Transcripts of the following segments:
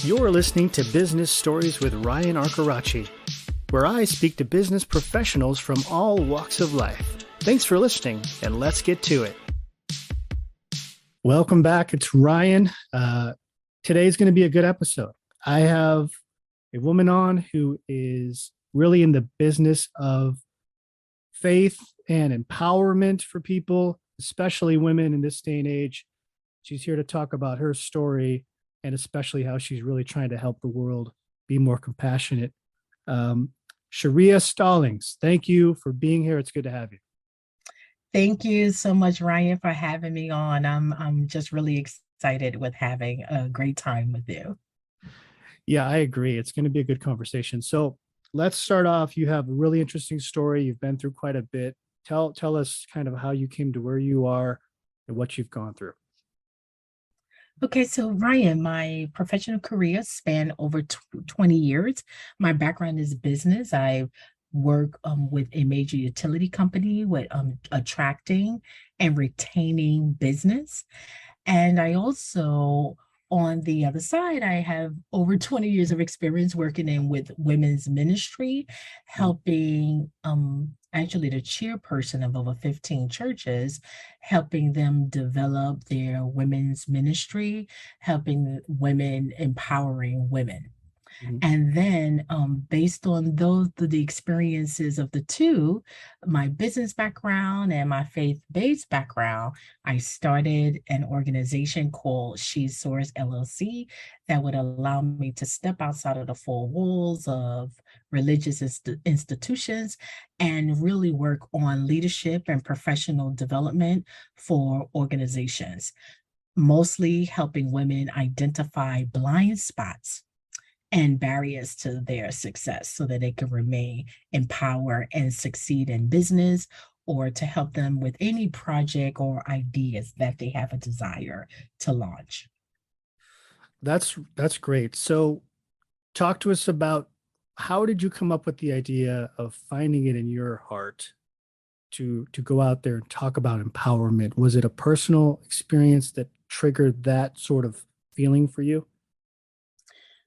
You're listening to Business Stories with Ryan Arcaracci, where I speak to business professionals from all walks of life. Thanks for listening, and let's get to it. Welcome back. It's Ryan. Today's going to be a good episode. I have a woman on who is really in the business of faith and empowerment for people, especially women in this day and age. She's here to talk about her story and especially how she's really trying to help the world be more compassionate. Sheria Stallings, thank you for being here. It's good to have you. Thank you so much, Ryan, for having me on. I'm just really excited with having a great time with you. Yeah, I agree. It's going to be a good conversation. So let's start off. You have a really interesting story. You've been through quite a bit. Tell us kind of how you came to where you are and what you've gone through. Okay, so Ryan, my professional career spanned over 20 years. My background is business. I work with a major utility company with attracting and retaining business. And I also, on the other side, I have over 20 years of experience working in with women's ministry, helping actually the chairperson of over 15 churches, helping them develop their women's ministry, helping women, empowering women. Mhm. And then, based on the experiences of the two, my business background and my faith-based background, I started an organization called She Soars LLC that would allow me to step outside of the four walls of religious institutions and really work on leadership and professional development for organizations, mostly helping women identify blind spots and barriers to their success so that they can remain empowered and succeed in business, or to help them with any project or ideas that they have a desire to launch. That's great. So talk to us about how did you come up with the idea of finding it in your heart to go out there and talk about empowerment? Was it a personal experience that triggered that sort of feeling for you?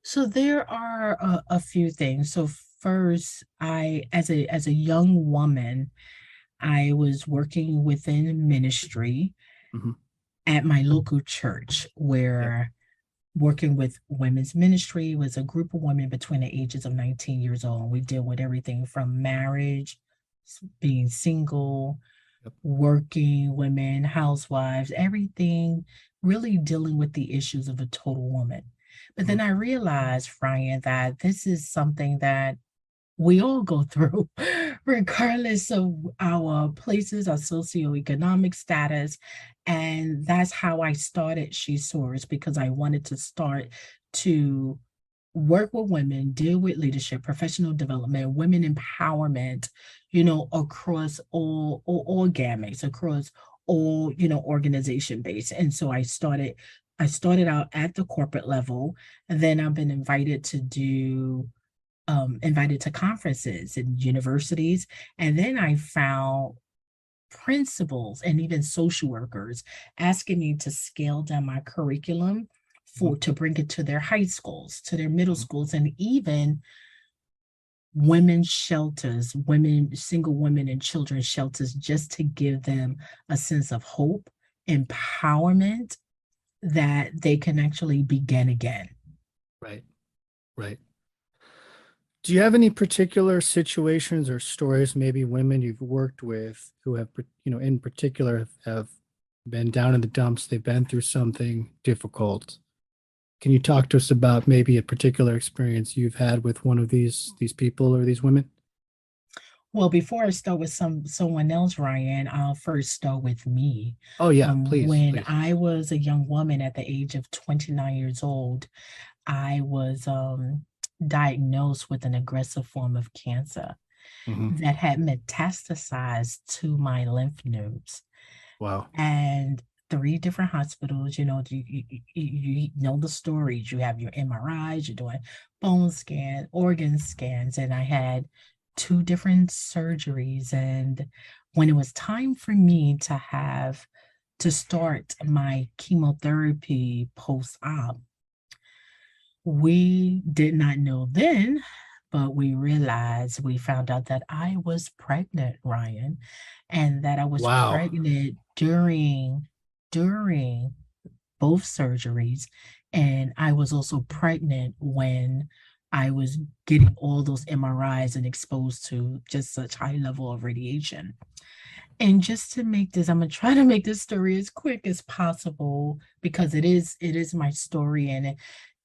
So there are a few things. So first, I as a young woman, I was working within ministry Hmm. at my local church, Yep. where working with women's ministry was a group of women between the ages of 19 years old. We deal with everything from marriage, being single, Yep. working women, housewives, everything, really dealing with the issues of a total woman. But then Mhm. I realized, Ryan, that this is something that we all go through, regardless of our places, our socioeconomic status. And that's how I started She Soars, because I wanted to start to work with women, deal with leadership, professional development, women empowerment, across all gamuts, across all, organization base. And so I started out at the corporate level, and then I've been invited to conferences and universities. And then I found principals and even social workers asking me to scale down my curriculum Mhm. to bring it to their high schools, to their middle Mhm. schools, and even women's shelters, single women and children's shelters, just to give them a sense of hope, empowerment, that they can actually begin again. Right, right. Do you have any particular situations or stories, maybe women you've worked with who have, in particular have been down in the dumps, they've been through something difficult? Can you talk to us about maybe a particular experience you've had with one of these people or these women? Well, before I start with someone else, Ryan, I'll first start with me. Oh yeah, please, When please. I was a young woman at the age of 29 years old, I was diagnosed with an aggressive form of cancer Hmm. that had metastasized to my lymph nodes. Wow. And three different hospitals, you know the stories. You have your MRIs, you're doing bone scan, organ scans, and I had two different surgeries. And when it was time for me to start my chemotherapy post-op, We did not know then, but we found out that I was pregnant, Ryan, and that I was Wow. pregnant during both surgeries. And I was also pregnant when I was getting all those MRIs and exposed to just such high level of radiation. And just to make this, I'm gonna try to make this story as quick as possible because it is my story, and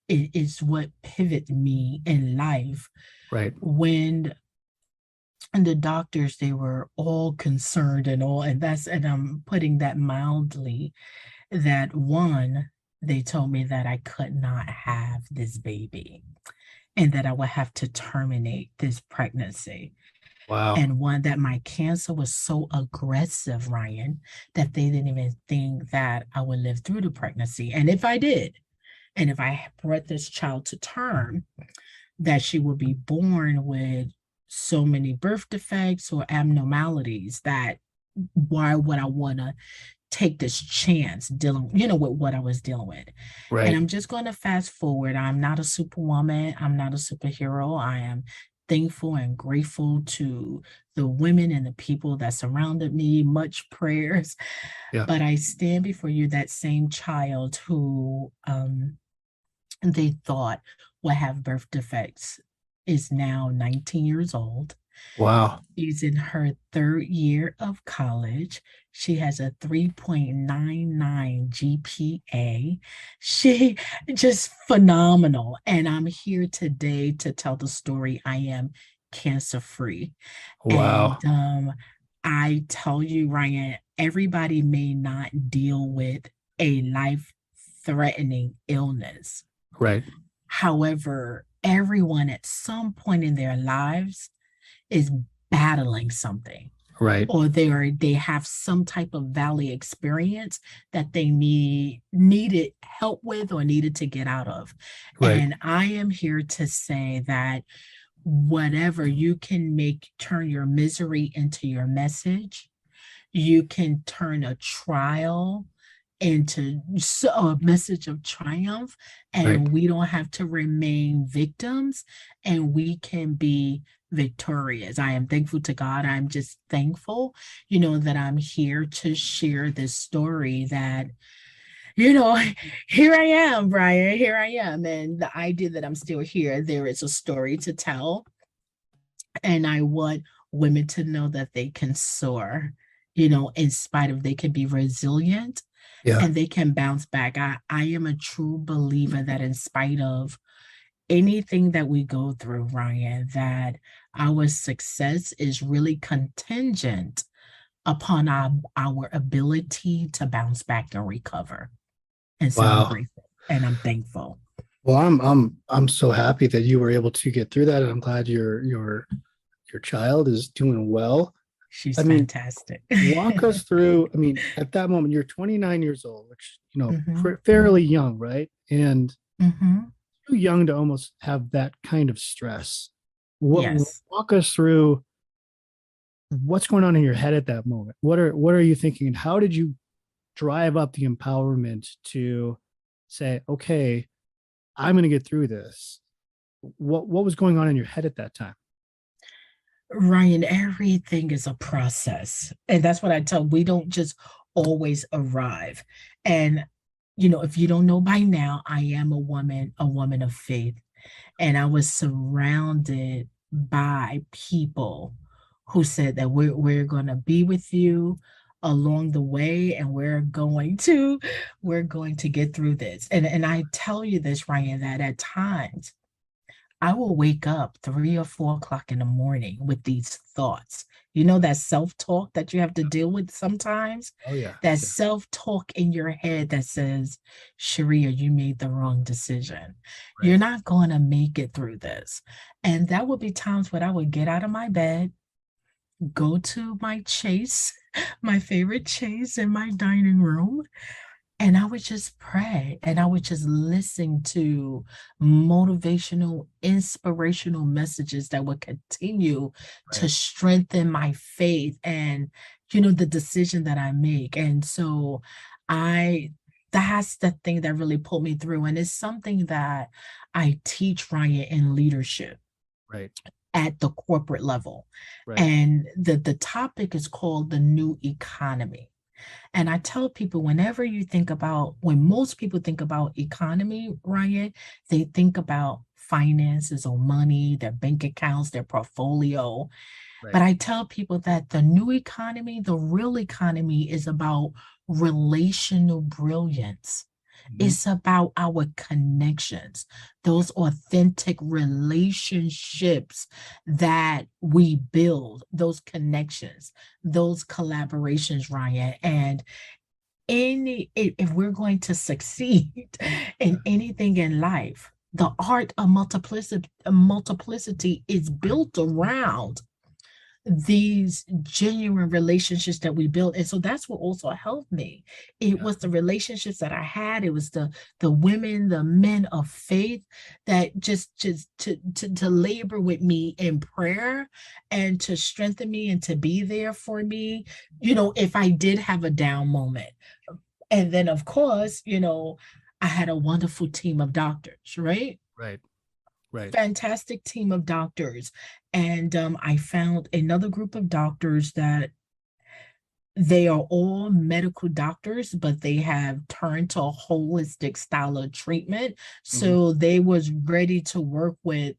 it is what pivoted me in life. Right. When the doctors, they were all concerned and all, and I'm putting that mildly, that one, they told me that I could not have this baby and that I would have to terminate this pregnancy. Wow. And one, that my cancer was so aggressive, Ryan, that they didn't even think that I would live through the pregnancy. And if I did, and if I brought this child to term, that she would be born with so many birth defects or abnormalities, that why would I want to take this chance dealing, with what I was dealing with? And Right. I'm just going to fast forward. I'm not a superwoman. I'm not a superhero. I am thankful and grateful to the women and the people that surrounded me, much prayers. Yeah. But I stand before you, that same child who they thought would have birth defects is now 19 years old. Wow. She's in her third year of college. She has a 3.99 GPA. She just phenomenal. And I'm here today to tell the story. I am cancer free. Wow. And I tell you, Ryan, everybody may not deal with a life threatening illness. Right. However, everyone at some point in their lives is battling something, Right. or they have some type of valley experience that they needed help with or needed to get out of. Right. And I am here to say that whatever you can make, turn your misery into your message. You can turn a trial into a message of triumph, Right. and we don't have to remain victims, and we can be victorious. I am thankful to God. I'm just thankful, that I'm here to share this story, that, you know, here I am, Brian, here I am. And the idea that I'm still here, there is a story to tell. And I want women to know that they can soar, in spite of, they can be resilient Yeah. and they can bounce back. I am a true believer that in spite of anything that we go through, Ryan, that our success is really contingent upon our ability to bounce back and recover. And so I'm Wow. grateful and I'm thankful. Well, I'm so happy that you were able to get through that, and I'm glad your child is doing well. I She's mean, fantastic. walk us through. I mean, at that moment, you're 29 years old, which Hmm. fairly young, right? And Hmm. too young to almost have that kind of stress. What Yes. walk us through what's going on in your head at that moment? What are you thinking, and how did you drive up the empowerment to say, okay, I'm going to get through this? What was going on in your head at that time? Ryan, everything is a process. And that's what I tell. We don't just always arrive. And, if you don't know by now, I am a woman of faith. And I was surrounded by people who said that we're gonna be with you along the way, and we're going to get through this. And I tell you this, Ryan, that at times I will wake up 3 or 4 o'clock in the morning with these thoughts. That self talk that you have to deal with sometimes, Oh yeah. that Yeah. self talk in your head that says, Sharia, you made the wrong decision. Right. You're not going to make it through this. And that would be times when I would get out of my bed, go to my chase, my favorite chase in my dining room, and I would just pray, and I would just listen to motivational, inspirational messages that would continue to Right. strengthen my faith and, the decision that I make. And so I that's the thing that really pulled me through. And it's something that I teach, Ryan, in leadership Right. at the corporate level. Right. And the topic is called the new economy. And I tell people, whenever you think about, when most people think about economy, Ryan, they think about finances or money, their bank accounts, their portfolio. Right. But I tell people that the new economy, the real economy, is about relational brilliance. Mhm. It's about our connections, Yeah. those authentic relationships that we build, those connections, those collaborations, Ryan. And if we're going to succeed Yeah. in anything in life, the art of multiplicity is built around these genuine relationships that we built. And so that's what also helped me. It Yeah. was the relationships that I had. It was the women, the men of faith that just to labor with me in prayer and to strengthen me and to be there for me, if I did have a down moment. And then of course, I had a wonderful team of doctors, right? Right. Right. Fantastic team of doctors. And I found another group of doctors that they are all medical doctors, but they have turned to a holistic style of treatment. Hmm. So they was ready to work with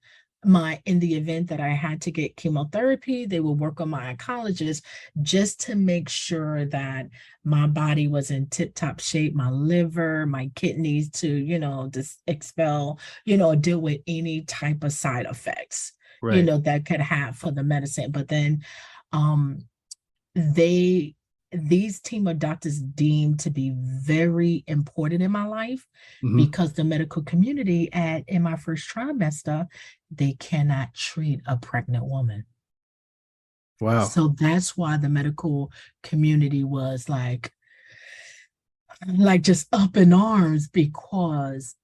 my in the event that I had to get chemotherapy, they would work on my oncologist just to make sure that my body was in tip-top shape, my liver, my kidneys to, expel, deal with any type of side effects, Right. that could have for the medicine. But then um they these team of doctors deemed to be very important in my life Hmm. because the medical community at in my first trimester, they cannot treat a pregnant woman. Wow. So that's why the medical community was like just up in arms because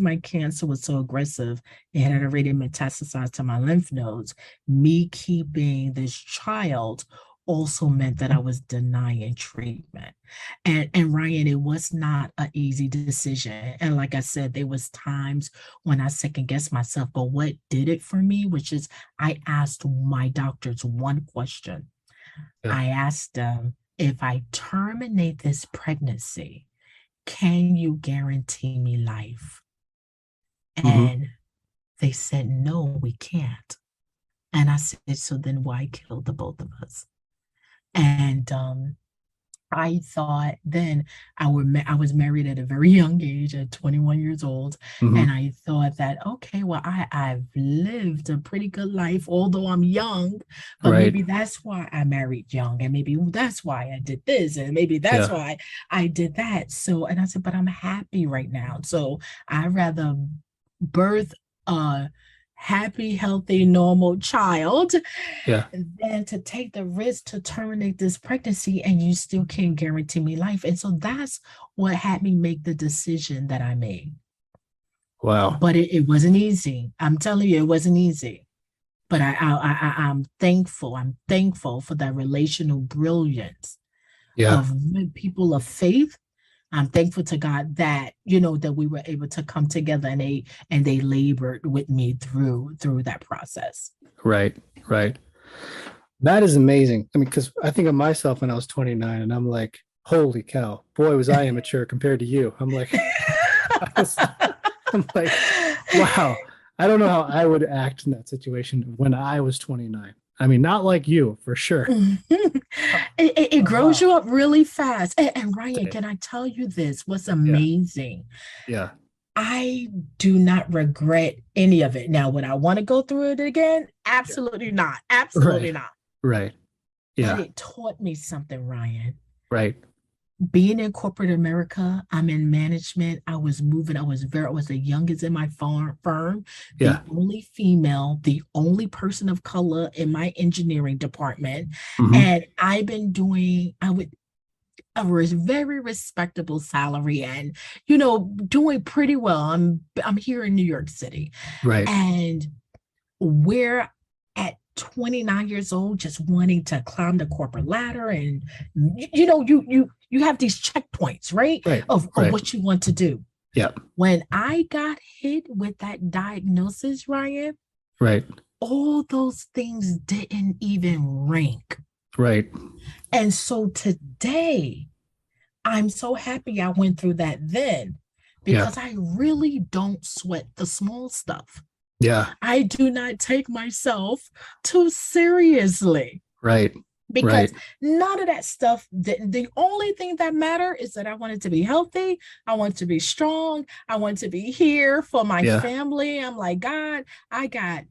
my cancer was so aggressive, it had already metastasized to my lymph nodes. Me keeping this child also meant that I was denying treatment. And Ryan, it was not an easy decision. And like I said, there was times when I second guessed myself. But what did it for me, which is I asked my doctors one question. Yeah. I asked them, if I terminate this pregnancy, can you guarantee me life? Hmm. And they said, no, we can't. And I said, so then why kill the both of us? And I thought then I was married at a very young age, at 21 years old, Hmm. and I thought that okay, well I've lived a pretty good life, although I'm young, but Right. maybe that's why I married young, and maybe that's why I did this, and maybe that's Yeah. why I did that. So, and I said, but I'm happy right now, so I'd rather birth a happy, healthy, normal child Yeah. than to take the risk to terminate this pregnancy and you still can't guarantee me life. And so that's what had me make the decision that I made. Wow. But it wasn't easy. I'm telling you, it wasn't easy. But I'm thankful. I'm thankful for that relational brilliance Yeah. of people of faith. I'm thankful to God that that we were able to come together and they labored with me through that process. Right. Right. That is amazing. I mean, because I think of myself when I was 29 and I'm like, holy cow, boy, was I immature compared to you. I'm like, I was, I'm like, wow, I don't know how I would act in that situation when I was 29. I mean, not like you for sure. It grows Wow. you up really fast. And Ryan, Say, can I tell you this? What's yeah. amazing? Yeah. I do not regret any of it. Now, would I want to go through it again? Yeah. Absolutely not. Right. Absolutely not. Right. But Yeah. it taught me something, Ryan. Right. Being in corporate America, I'm in management. I was the youngest in my firm, the Yeah. only female, the only person of color in my engineering department. Hmm. And I've been doing, I would a very respectable salary and doing pretty well. I'm here in New York City, Right. and we're at 29 years old just wanting to climb the corporate ladder, and you you have these checkpoints, right? Right. Of Right. what you want to do. Yeah. When I got hit with that diagnosis, Ryan, Right. all those things didn't even rank. Right. And so today, I'm so happy I went through that then Yeah. because I really don't sweat the small stuff. Yeah. I do not take myself too seriously Right. because Right. none of that stuff, the only thing that matter is that I wanted to be healthy. I want to be strong. I want to be here for my Yeah. family. I'm like, God, I got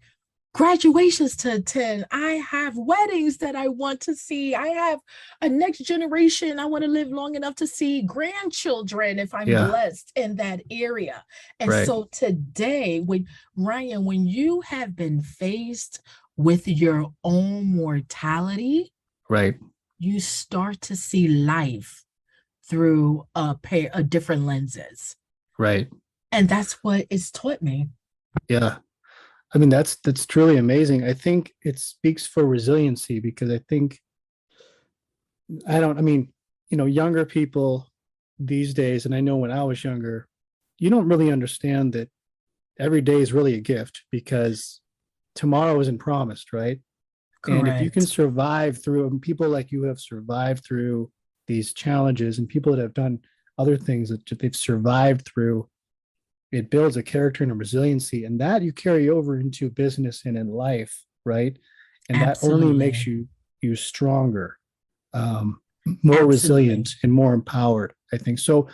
graduations to attend. I have weddings that I want to see. I have a next generation. I want to live long enough to see grandchildren if I'm Yeah. blessed in that area. And Right. so today, when Ryan, when you have been faced with your own mortality, Right. you start to see life through a pair of different lenses. Right. And that's what it's taught me. Yeah. I mean, that's truly amazing. I think it speaks for resiliency because I think I mean, younger people these days, and I know when I was younger, you don't really understand that every day is really a gift because tomorrow isn't promised, right? And if you can Correct. survive through, and people like you have survived through these challenges, and people that have done other things that they've survived through, it builds a character and a resiliency, and that you carry over into business and in life, right? And that only makes Absolutely. you stronger, um, more Absolutely. resilient, and more empowered, I think. So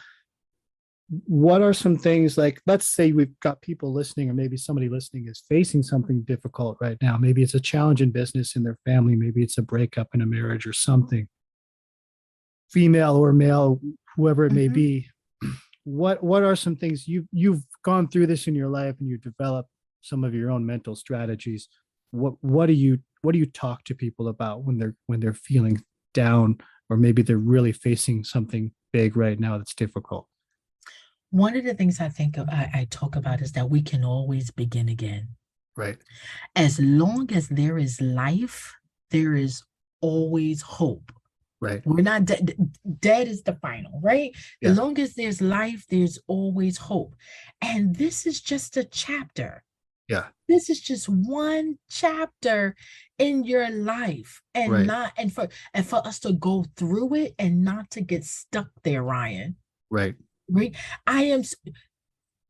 what are some things, like, let's say we've got people listening, or maybe somebody listening is facing something difficult right now. Maybe it's a challenge in business in their family, maybe it's a breakup in a marriage or something, female or male, whoever it may Mhm. be. What are some things you've gone through this in your life, and you've developed some of your own mental strategies? What do you talk to people about when they're feeling down, or maybe they're really facing something big right now that's difficult? One of the things I think I talk about is that we can always begin again. Right. As long as there is life, there is always hope. Right. We're not dead. Dead is the final, right? As Yeah. long as there's life, there's always hope. And this is just a chapter. Yeah. This is just one chapter in your life. And Right. not and for us to go through it and not to get stuck there, Ryan. Right. Right? I am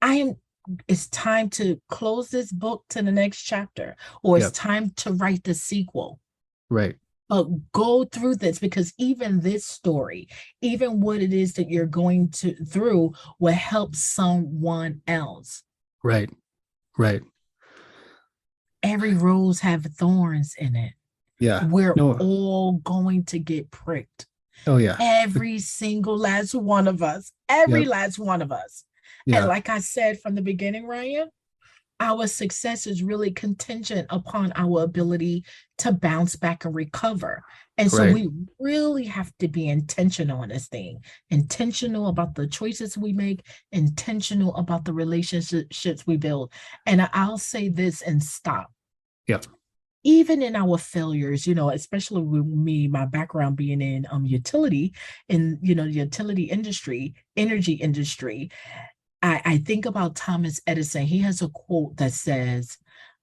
I am it's time to close this book to the next chapter, or it's Yep. time to write the sequel. Right. But go through this because even this story, even what it is that you're going to through will help someone else. Right. Right. Every rose have thorns in it. Yeah. We're No. all going to get pricked. Oh yeah. Every single last one of us, every Yep. last one of us. And Yeah. like I said from the beginning, Ryan, our success is really contingent upon our ability to bounce back and recover. And so Right. we really have to be intentional on this thing, intentional about the choices we make, intentional about the relationships we build. And I'll say this and stop. Yep. Even in our failures, especially with me, my background being in utility, in the utility industry, energy industry, I think about Thomas Edison. He has a quote that says,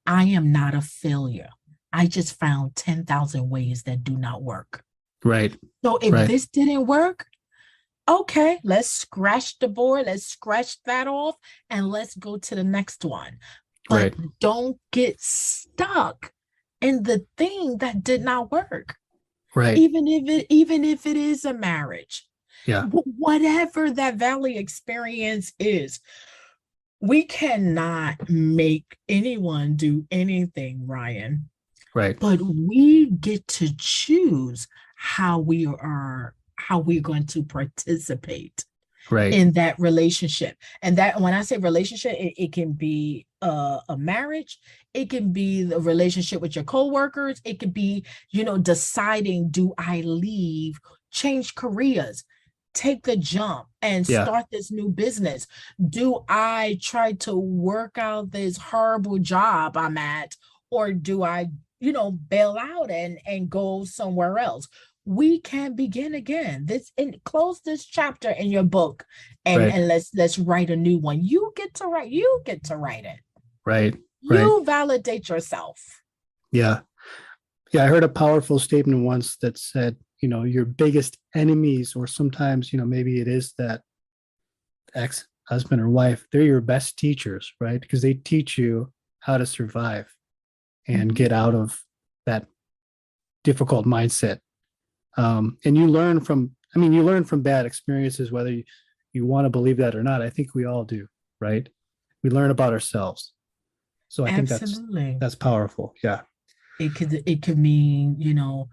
I am not a failure. I just found 10,000 ways that do not work. Right. So if Right. this didn't work, okay, let's scratch the board, let's scratch that off, and let's go to the next one. But Right. don't get stuck in the thing that did not work. Right. Even if it is a marriage, Yeah. whatever that valley experience is, we cannot make anyone do anything, Ryan, Right. but we get to choose how we're going to participate Right. in that relationship. And that, when I say relationship, it can be a marriage, it can be the relationship with your coworkers, it could be, deciding, do I leave, change careers, take the jump and Yeah. start this new business? Do I try to work out this horrible job I'm at, or do I, bail out and go somewhere else? we can begin again. This and close this chapter in your book, and Right. and let's write a new one. You get to write. You get to write it. Right. Right. You validate yourself. Yeah. Yeah. I heard a powerful statement once that said, your biggest enemies, or sometimes, maybe it is that ex husband or wife, they're your best teachers, right? Because they teach you how to survive and Mhm. get out of that difficult mindset. And you learn from bad experiences, whether you want to believe that or not. I think we all do, right? We learn about ourselves. So I think Absolutely. that's powerful. Yeah. It could mean,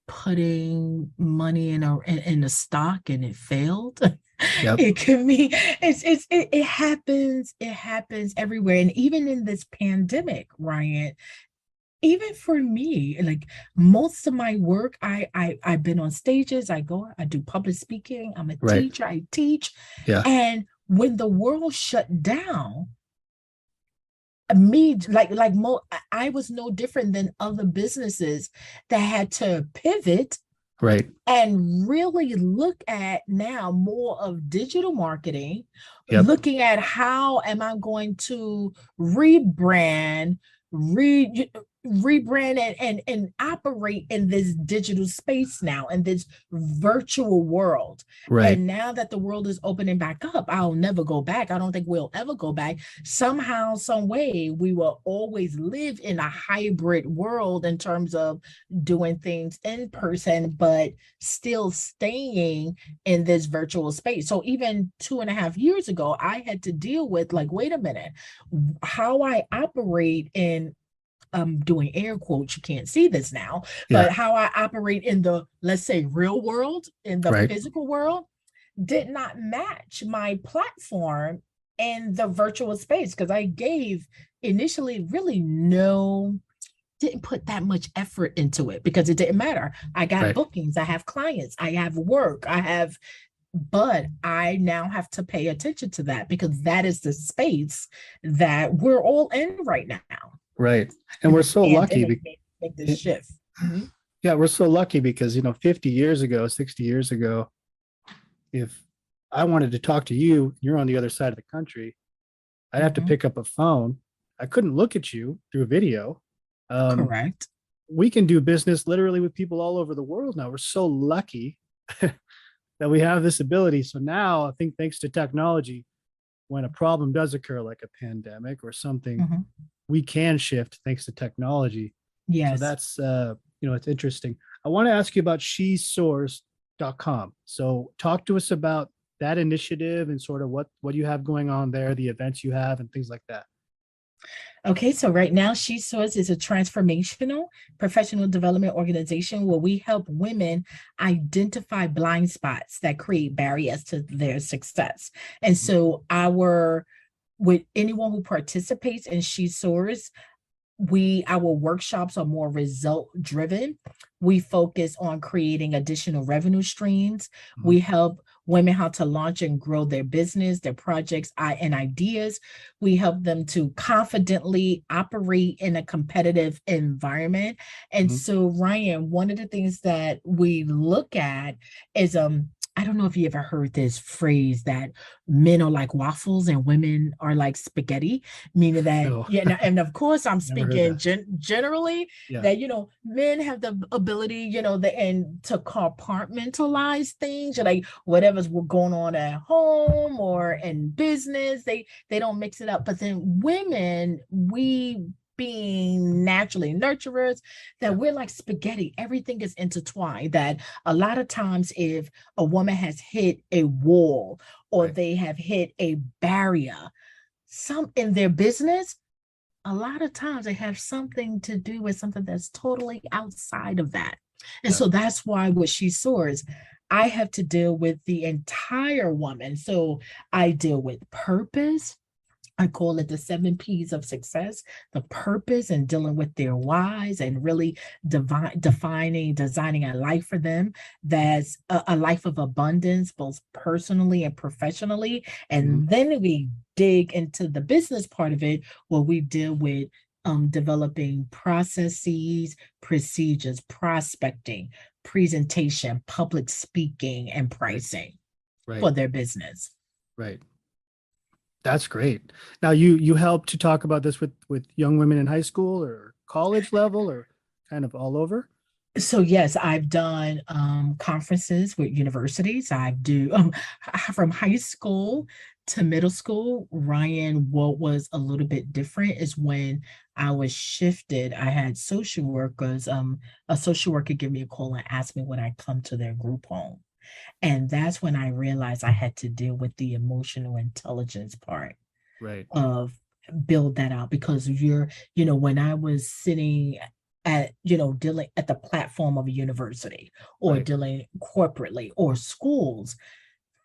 putting money in a stock and it failed. Yep. It could mean it happens everywhere. And even in this pandemic, Ryan, even for me, like most of my work, I've been on stages, I do public speaking, I'm a Right. teacher, I teach. Yeah. And when the world shut down, me like I was no different than other businesses that had to pivot Right. and really look at now more of digital marketing, Yep. looking at how am I going to rebrand, re rebrand and operate in this digital space now, in this virtual world. Right. And now that the world is opening back up, I'll never go back. I don't think we'll ever go back. Somehow, some way, we will always live in a hybrid world in terms of doing things in person, but still staying in this virtual space. So even 2.5 years ago, I had to deal with like, wait a minute, how I operate in doing air quotes, you can't see this now, but Yeah. how I operate in the, let's say, real world, in the Right. physical world, did not match my platform in the virtual space because I gave initially really no didn't put that much effort into it because it didn't matter. I got Right. bookings, I have clients, I have work, but I now have to pay attention to that because that is the space that we're all in right now. Right. And And we're the so lucky. pandemic made this shift. Mhm. Yeah, we're so lucky because, 50 years ago, 60 years ago, if I wanted to talk to you, you're on the other side of the country, I'd have to Mhm. pick up a phone. I couldn't look at you through video. Um, Correct. we can do business literally with people all over the world now. We're so lucky that we have this ability. So now I think thanks to technology, when a problem does occur, like a pandemic or something, Mhm. we can shift thanks to technology. So Yes. that's it's interesting. I want to ask you about shesoars.com. So talk to us about that initiative and sort of what you have going on there, the events you have and things like that. Okay, so right now, She Source is a transformational professional development organization where we help women identify blind spots that create barriers to their success. And so, with anyone who participates in She Soars, our workshops are more result driven. We focus on creating additional revenue streams. Mhm. We help women how to launch and grow their business, their projects, and ideas. We help them to confidently operate in a competitive environment. And Mhm. so, Ryan, one of the things that we look at is I don't know if you ever heard this phrase that men are like waffles and women are like spaghetti, meaning that, No, yeah, and of course I'm never heard speaking that. generally, Yeah. that men have the ability, and to compartmentalize things, like whatever's going on at home or in business, they don't mix it up. But then women, we being naturally nurturers, that Yeah. we're like spaghetti, everything is intertwined. That a lot of times, if a woman has hit a wall or Right. they have hit a barrier, some in their business, a lot of times they have something to do with something that's totally outside of that. And Yeah. so that's why with She Soars, I have to deal with the entire woman. So I deal with purpose. I call it the 7 P's of success, the purpose and dealing with their whys and really designing a life for them that's a life of abundance, both personally and professionally. Mhm. And then we dig into the business part of it, where we deal with developing processes, procedures, prospecting, presentation, public speaking, and Right. pricing Right. for their business. Right. That's great. Now you help to talk about this with young women in high school or college level or kind of all over. So yes, I've done conferences with universities. I do from high school to middle school. Ryan, what was a little bit different is when I was shifted. I had social workers. A social worker give me a call and ask me would I come to their group home, and that's when I realized I had to deal with the emotional intelligence part Right. of build that out because when I was sitting at dealing at the platform of a university or Right. dealing corporately or schools,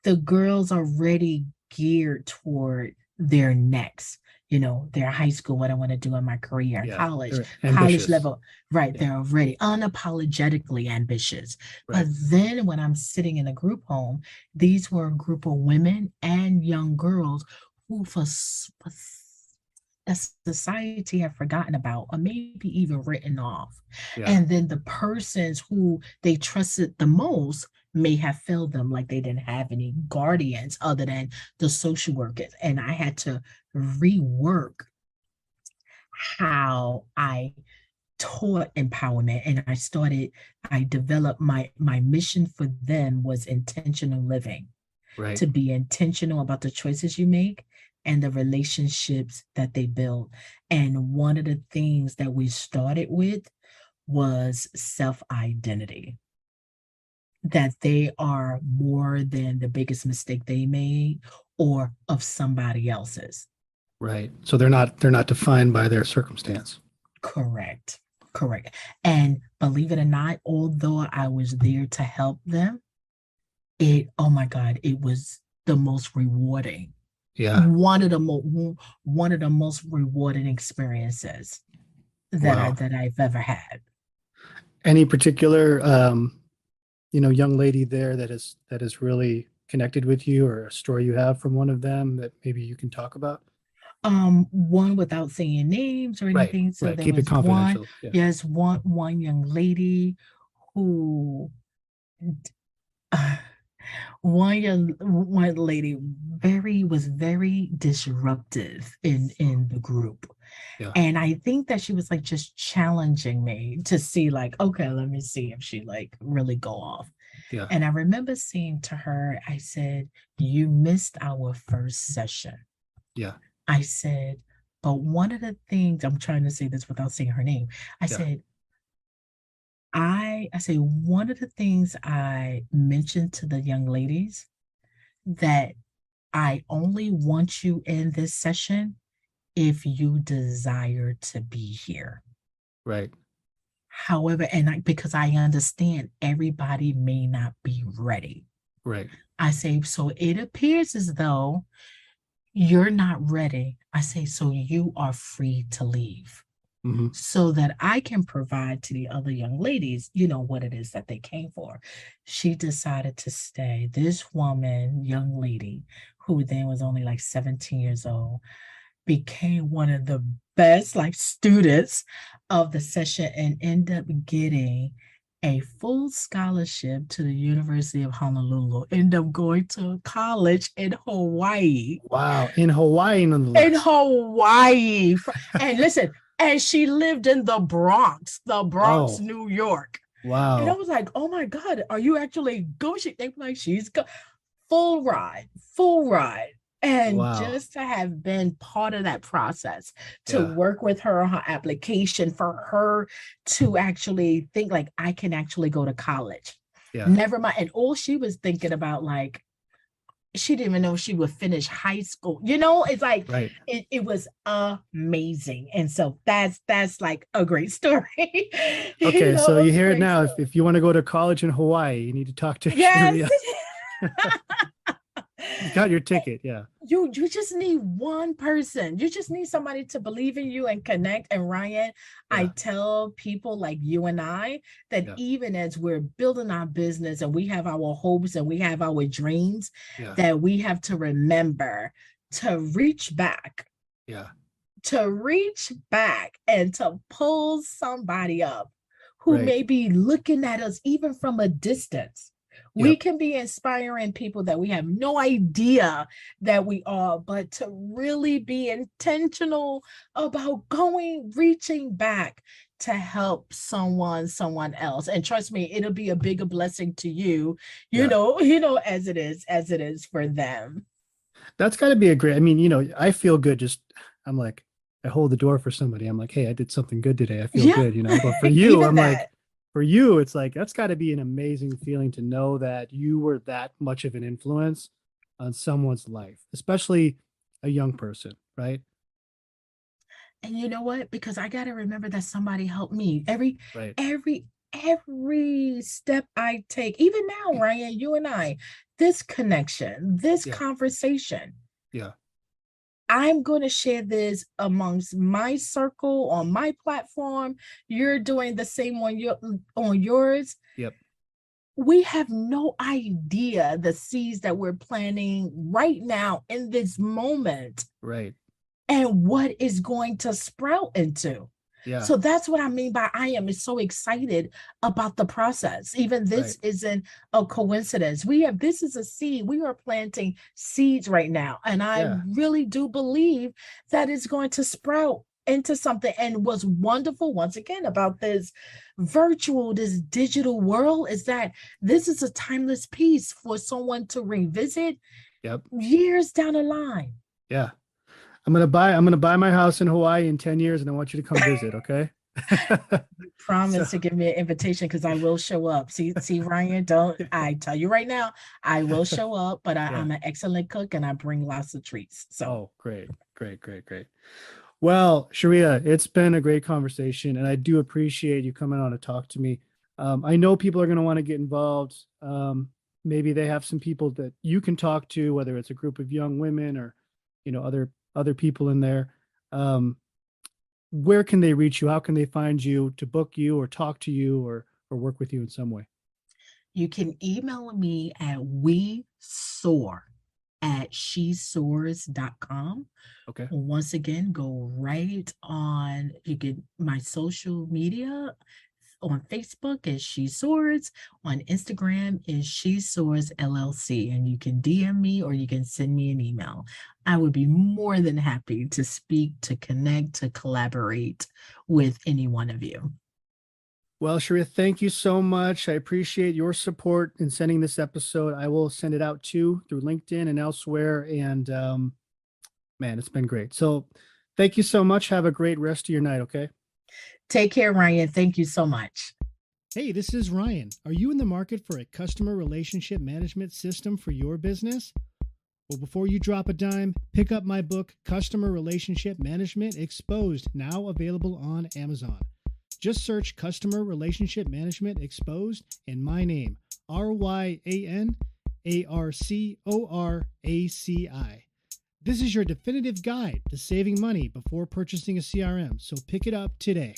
the girls are already geared toward their next, their high school, what I want to do in my career, Yeah. college, They're college ambitious. level, right? Yeah. They're already unapologetically ambitious. But Right. then when I'm sitting in a group home, these were a group of women and young girls who for that society have forgotten about or maybe even written off. Yeah. And then the persons who they trusted the most may have failed them, like they didn't have any guardians other than the social workers. And I had to rework how I taught empowerment, and I developed my mission for them was intentional living, Right. to be intentional about the choices you make and the relationships that they build. And one of the things that we started with was self identity, that they are more than the biggest mistake they made or of somebody else's. Right. So they're not defined by their circumstance. Correct. Correct. And believe it or not, although I was there to help them, oh my God, it was the most rewarding. Yeah. One of the most rewarding experiences Wow. that I've ever had. Any particular young lady there that has really connected with you or a story you have from one of them that maybe you can talk about? One without saying names or Right. anything. So Right. there Keep it was one, confidential. Yeah. yes, one young lady who one lady was very disruptive in the group. Yeah. And I think that she was like just challenging me to see like, okay, let me see if she like really go off. Yeah. And I remember saying to her, I said, you missed our first session. Yeah. I said, but one of the things, I'm trying to say this without saying her name. I Yeah. said, I say one of the things I mentioned to the young ladies that I only want you in this session if you desire to be here. Right. However, because I understand everybody may not be ready. Right. I say, so it appears as though you're not ready. I say, so you are free to leave Hmm. so that I can provide to the other young ladies, what it is that they came for. She decided to stay. This woman, young lady, who then was only like 17 years old, became one of the best like students of the session and ended up getting a full scholarship to the University of Honolulu, ended up going to college in Hawaii. Wow. In Hawaii, In nonetheless. Hawaii. And listen, and she lived in the Bronx, Oh, New York. And I wow. was like, oh my God, are you actually going? They were like, she's go full ride, full ride. And Wow. just to have been part of that process, to Yeah. work with her on her application, for her to actually think like I can actually go to college. Yeah. Never mind. And all she was thinking about, like, she didn't even know she would finish high school. It's like Right. it was amazing. And so that's like a great story. Okay. So A you hear it great now. story. If you want to go to college in Hawaii, you need to talk to Yes. Sheria. You got your ticket. Yeah. You just need one person. You just need somebody to believe in you and connect. And Ryan, I Yeah. tell people like you and I that Yeah. even as we're building our business and we have our hopes and we have our dreams, Yeah. that we have to remember to Yeah. reach back and to pull somebody up who Right. may be looking at us even from a distance. We Yep. can be inspiring people that we have no idea that we are, but to really be intentional about reaching back to help someone else. And trust me, it'll be a bigger blessing to you, Yeah. as it is for them. That's got to be a great, I mean, I feel good just, I'm like, I hold the door for somebody. I'm like, hey, I did something good today. I feel Yeah, good, But for you, even I'm like, that. for you, it's like, that's got to be an amazing feeling to know that you were that much of an influence on someone's life, especially a young person, right? And you know what? Because I got to remember that somebody helped me. Right. Every, every step I take, even now, Ryan, you and I, this connection, this Yeah. conversation, Yeah. I'm going to share this amongst my circle on my platform. You're doing the same on yours. Yep. We have no idea the seeds that we're planting right now in this moment Right. and what is going to sprout into. Yeah. So that's what I mean by I am so excited about the process. Even Right. this isn't a coincidence. This is a seed. We are planting seeds right now. And I Yeah. really do believe that it's going to sprout into something. And what's wonderful, once again, about this digital world is that this is a timeless piece for someone to revisit Yep. years down the line. Yeah. I'm gonna buy my house in Hawaii in 10 years and I want you to come visit, okay? So Promise to give me an invitation because I will show up. See, Ryan, don't I tell you right now, I will show up, but yeah. I'm an excellent cook and I bring lots of treats. So Oh, great. Great, great, great. Well, Sharia, it's been a great conversation, and I do appreciate you coming on to talk to me. I know people are going to want to get involved. Maybe they have some people that you can talk to, whether it's a group of young women or, other people in there. Um, where can they reach you? How can they find you to book you or talk to you or work with you in some way? you can email me at we soar at shesoars.com. Okay. Once again, go right on. You get my social media on Facebook is She Soars. On Instagram is She Soars LLC. And you can DM me or you can send me an email. I would be more than happy to speak, to connect, to collaborate with any one of you. Well, Sharia, thank you so much. I appreciate your support in sending this episode. I will send it out too through LinkedIn and elsewhere. And man, it's been great. So thank you so much. Have a great rest of your night. Okay. Take care, Ryan. Thank you so much. Hey, this is Ryan. Are you in the market for a customer relationship management system for your business? Well, before you drop a dime, pick up my book, Customer Relationship Management Exposed, now available on Amazon. Just search Customer Relationship Management Exposed and my name, RyanArcoraci. This is your definitive guide to saving money before purchasing a CRM, so pick it up today.